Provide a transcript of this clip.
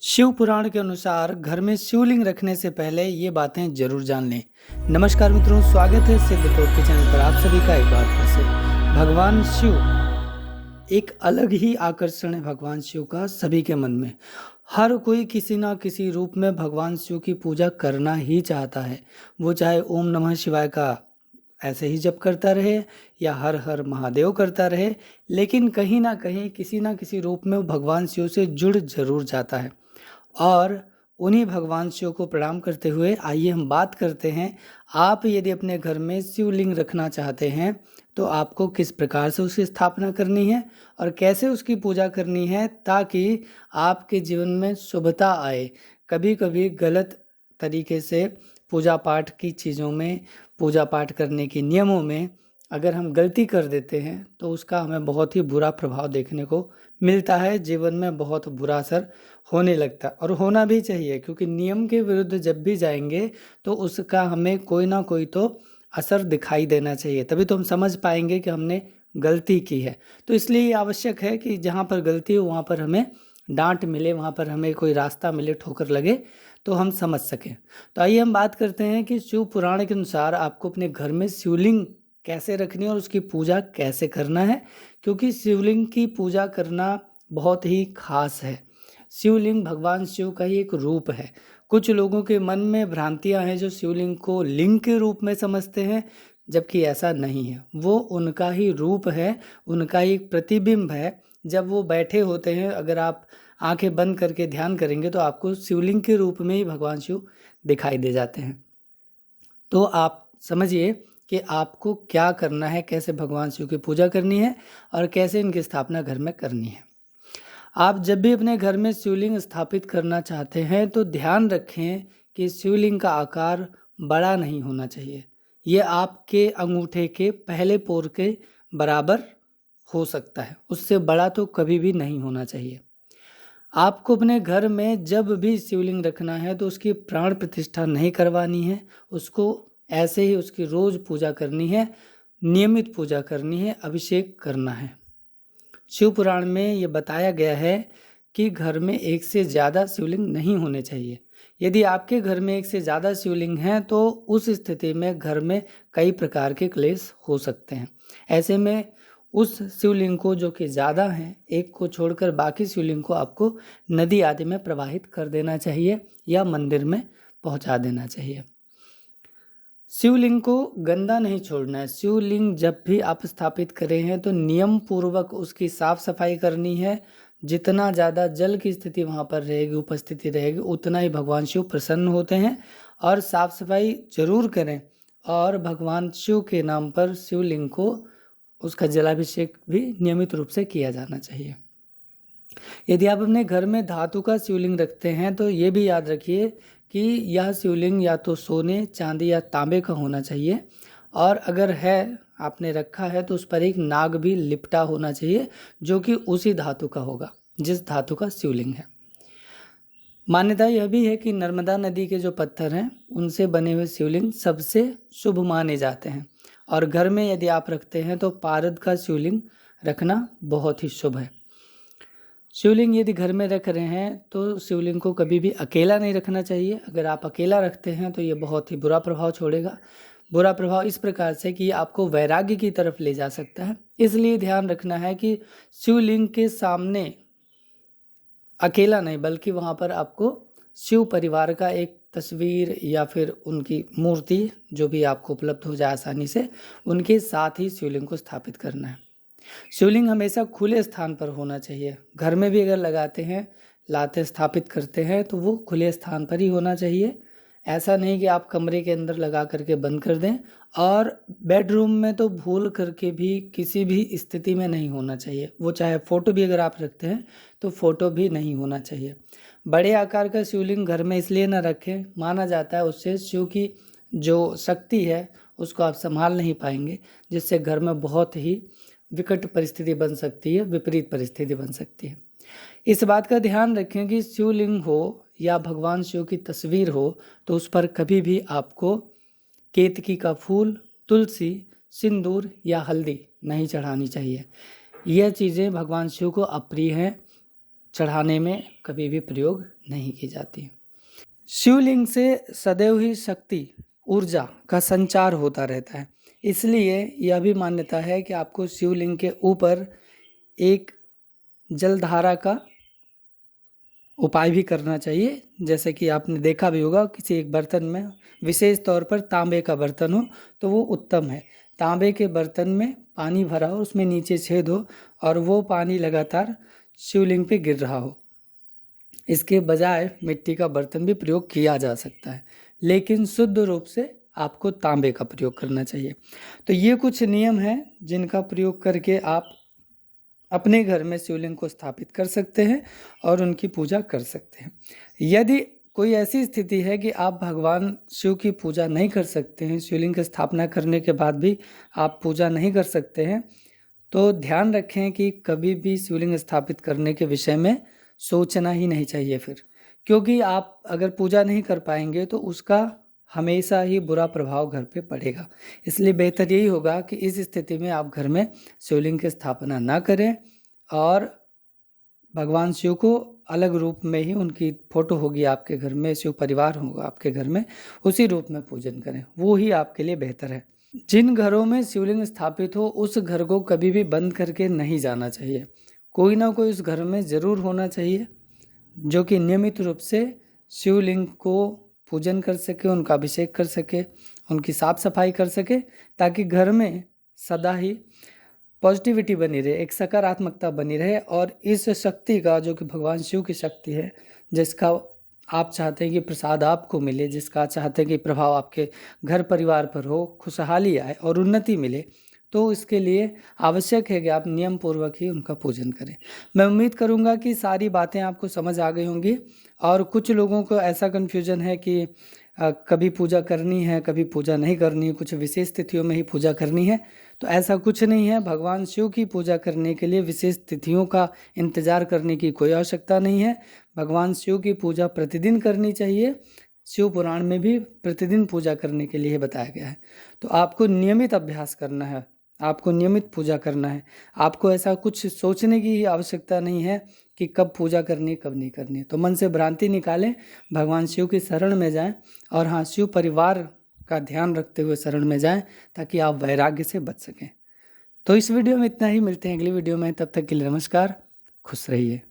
शिव पुराण के अनुसार घर में शिवलिंग रखने से पहले ये बातें जरूर जान लें। नमस्कार मित्रों, स्वागत है सिद्ध टॉक के चैनल पर आप सभी का एक बार फिर से। भगवान शिव एक अलग ही आकर्षण है भगवान शिव का सभी के मन में। हर कोई किसी ना किसी रूप में भगवान शिव की पूजा करना ही चाहता है। वो चाहे ओम नमः शिवाय का ऐसे ही जप करता रहे या हर हर महादेव करता रहे, लेकिन कहीं ना कहीं किसी ना किसी रूप में वो भगवान शिव से जुड़ जरूर जाता है। और उन्हीं भगवान शिव को प्रणाम करते हुए आइए हम बात करते हैं, आप यदि अपने घर में शिवलिंग रखना चाहते हैं तो आपको किस प्रकार से उसकी स्थापना करनी है और कैसे उसकी पूजा करनी है ताकि आपके जीवन में शुभता आए। कभी कभी गलत तरीके से पूजा पाठ की चीज़ों में, पूजा पाठ करने के नियमों में अगर हम गलती कर देते हैं तो उसका हमें बहुत ही बुरा प्रभाव देखने को मिलता है। जीवन में बहुत बुरा असर होने लगता है और होना भी चाहिए, क्योंकि नियम के विरुद्ध जब भी जाएंगे तो उसका हमें कोई ना कोई तो असर दिखाई देना चाहिए, तभी तो हम समझ पाएंगे कि हमने गलती की है। तो इसलिए ये आवश्यक है कि जहाँ पर गलती हो वहाँ पर हमें डांट मिले, वहाँ पर हमें कोई रास्ता मिले, ठोकर लगे तो हम समझ सकें। तो आइए हम बात करते हैं कि शिव पुराण के अनुसार आपको अपने घर में शिवलिंग कैसे रखनी है और उसकी पूजा कैसे करना है, क्योंकि शिवलिंग की पूजा करना बहुत ही खास है। शिवलिंग भगवान शिव का ही एक रूप है। कुछ लोगों के मन में भ्रांतियां हैं जो शिवलिंग को लिंग के रूप में समझते हैं, जबकि ऐसा नहीं है। वो उनका ही रूप है, उनका ही एक प्रतिबिंब है। जब वो बैठे होते हैं, अगर आप आंखें बंद करके ध्यान करेंगे तो आपको शिवलिंग के रूप में ही भगवान शिव दिखाई दे जाते हैं। तो आप समझिए कि आपको क्या करना है, कैसे भगवान शिव की पूजा करनी है और कैसे इनकी स्थापना घर में करनी है। आप जब भी अपने घर में शिवलिंग स्थापित करना चाहते हैं तो ध्यान रखें कि शिवलिंग का आकार बड़ा नहीं होना चाहिए। ये आपके अंगूठे के पहले पोर के बराबर हो सकता है, उससे बड़ा तो कभी भी नहीं होना चाहिए। आपको अपने घर में जब भी शिवलिंग रखना है तो उसकी प्राण प्रतिष्ठा नहीं करवानी है, उसको ऐसे ही उसकी रोज पूजा करनी है, नियमित पूजा करनी है, अभिषेक करना है। शिव पुराण में ये बताया गया है कि घर में एक से ज़्यादा शिवलिंग नहीं होने चाहिए। यदि आपके घर में एक से ज़्यादा शिवलिंग हैं तो उस स्थिति में घर में कई प्रकार के क्लेश हो सकते हैं। ऐसे में उस शिवलिंग को, जो कि ज़्यादा हैं, एक को छोड़कर बाकी शिवलिंग को आपको नदी आदि में प्रवाहित कर देना चाहिए या मंदिर में पहुंचा देना चाहिए। शिवलिंग को गंदा नहीं छोड़ना है। शिवलिंग जब भी आप स्थापित करें हैं तो नियम पूर्वक उसकी साफ सफाई करनी है। जितना ज़्यादा जल की स्थिति वहाँ पर रहेगी, उपस्थिति रहेगी, उतना ही भगवान शिव प्रसन्न होते हैं। और साफ सफाई जरूर करें और भगवान शिव के नाम पर शिवलिंग को, उसका जलाभिषेक भी नियमित रूप से किया जाना चाहिए। यदि आप अपने घर में धातु का शिवलिंग रखते हैं तो ये भी याद रखिए कि यह शिवलिंग या तो सोने, चांदी या तांबे का होना चाहिए, और अगर है, आपने रखा है, तो उस पर एक नाग भी लिपटा होना चाहिए जो कि उसी धातु का होगा जिस धातु का शिवलिंग है। मान्यता यह भी है कि नर्मदा नदी के जो पत्थर हैं उनसे बने हुए शिवलिंग सबसे शुभ माने जाते हैं, और घर में यदि आप रखते हैं तो पारद का शिवलिंग रखना बहुत ही शुभ है। शिवलिंग यदि घर में रख रहे हैं तो शिवलिंग को कभी भी अकेला नहीं रखना चाहिए। अगर आप अकेला रखते हैं तो ये बहुत ही बुरा प्रभाव छोड़ेगा। बुरा प्रभाव इस प्रकार से कि आपको वैराग्य की तरफ ले जा सकता है। इसलिए ध्यान रखना है कि शिवलिंग के सामने अकेला नहीं, बल्कि वहाँ पर आपको शिव परिवार का एक तस्वीर या फिर उनकी मूर्ति, जो भी आपको उपलब्ध हो जाए आसानी से, उनके साथ ही शिवलिंग को स्थापित करना है। शिवलिंग हमेशा खुले स्थान पर होना चाहिए। घर में भी अगर लगाते हैं, लाते स्थापित करते हैं, तो वो खुले स्थान पर ही होना चाहिए। ऐसा नहीं कि आप कमरे के अंदर लगा करके बंद कर दें, और बेडरूम में तो भूल करके भी किसी भी स्थिति में नहीं होना चाहिए। वो चाहे फ़ोटो भी अगर आप रखते हैं तो फ़ोटो भी नहीं होना चाहिए। बड़े आकार का शिवलिंग घर में इसलिए ना रखें, माना जाता है उससे शिव की जो शक्ति है उसको आप संभाल नहीं पाएंगे, जिससे घर में बहुत ही विकट परिस्थिति बन सकती है, विपरीत परिस्थिति बन सकती है। इस बात का ध्यान रखें कि शिवलिंग हो या भगवान शिव की तस्वीर हो तो उस पर कभी भी आपको केतकी का फूल, तुलसी, सिंदूर या हल्दी नहीं चढ़ानी चाहिए। यह चीज़ें भगवान शिव को अप्रिय हैं। चढ़ाने में कभी भी प्रयोग नहीं की जाती। शिवलिंग से सदैव ही शक्ति, ऊर्जा का संचार होता रहता है। इसलिए यह भी मान्यता है कि आपको शिवलिंग के ऊपर एक जलधारा का उपाय भी करना चाहिए। जैसे कि आपने देखा भी होगा, किसी एक बर्तन में, विशेष तौर पर तांबे का बर्तन हो तो वो उत्तम है। तांबे के बर्तन में पानी भरा हो, उसमें नीचे छेद हो और वो पानी लगातार शिवलिंग पे गिर रहा हो। इसके बजाय मिट्टी का बर्तन भी प्रयोग किया जा सकता है, लेकिन शुद्ध रूप से आपको तांबे का प्रयोग करना चाहिए। तो ये कुछ नियम हैं जिनका प्रयोग करके आप अपने घर में शिवलिंग को स्थापित कर सकते हैं और उनकी पूजा कर सकते हैं। यदि कोई ऐसी स्थिति है कि आप भगवान शिव की पूजा नहीं कर सकते हैं, शिवलिंग की स्थापना करने के बाद भी आप पूजा नहीं कर सकते हैं, तो ध्यान रखें कि कभी भी शिवलिंग स्थापित करने के विषय में सोचना ही नहीं चाहिए फिर, क्योंकि आप अगर पूजा नहीं कर पाएंगे तो उसका हमेशा ही बुरा प्रभाव घर पे पड़ेगा। इसलिए बेहतर यही होगा कि इस स्थिति में आप घर में शिवलिंग की स्थापना ना करें और भगवान शिव को अलग रूप में ही, उनकी फोटो होगी आपके घर में, शिव परिवार होगा आपके घर में, उसी रूप में पूजन करें, वो ही आपके लिए बेहतर है। जिन घरों में शिवलिंग स्थापित हो उस घर को कभी भी बंद करके नहीं जाना चाहिए। कोई ना कोई उस घर में ज़रूर होना चाहिए जो कि नियमित रूप से शिवलिंग को पूजन कर सके, उनका अभिषेक कर सके, उनकी साफ सफाई कर सके, ताकि घर में सदा ही पॉजिटिविटी बनी रहे, एक सकारात्मकता बनी रहे। और इस शक्ति का, जो कि भगवान शिव की शक्ति है, जिसका आप चाहते हैं कि प्रसाद आपको मिले, जिसका चाहते हैं कि प्रभाव आपके घर परिवार पर हो, खुशहाली आए और उन्नति मिले, तो इसके लिए आवश्यक है कि आप नियम पूर्वक ही उनका पूजन करें। मैं उम्मीद करूंगा कि सारी बातें आपको समझ आ गई होंगी। और कुछ लोगों को ऐसा कन्फ्यूजन है कि कभी पूजा करनी है, कभी पूजा नहीं करनी है, कुछ विशेष तिथियों में ही पूजा करनी है। तो ऐसा कुछ नहीं है। भगवान शिव की पूजा करने के लिए विशेष तिथियों का इंतजार करने की कोई आवश्यकता नहीं है। भगवान शिव की पूजा प्रतिदिन करनी चाहिए। शिव पुराण में भी प्रतिदिन पूजा करने के लिए बताया गया है। तो आपको नियमित अभ्यास करना है, आपको नियमित पूजा करना है। आपको ऐसा कुछ सोचने की आवश्यकता नहीं है कि कब पूजा करनी, कब नहीं करनी। तो मन से भ्रांति निकालें, भगवान शिव की शरण में जाएं और हाँ, शिव परिवार का ध्यान रखते हुए शरण में जाएं, ताकि आप वैराग्य से बच सकें। तो इस वीडियो में इतना ही, मिलते हैं अगली वीडियो में। तब तक के लिए नमस्कार, खुश रहिए।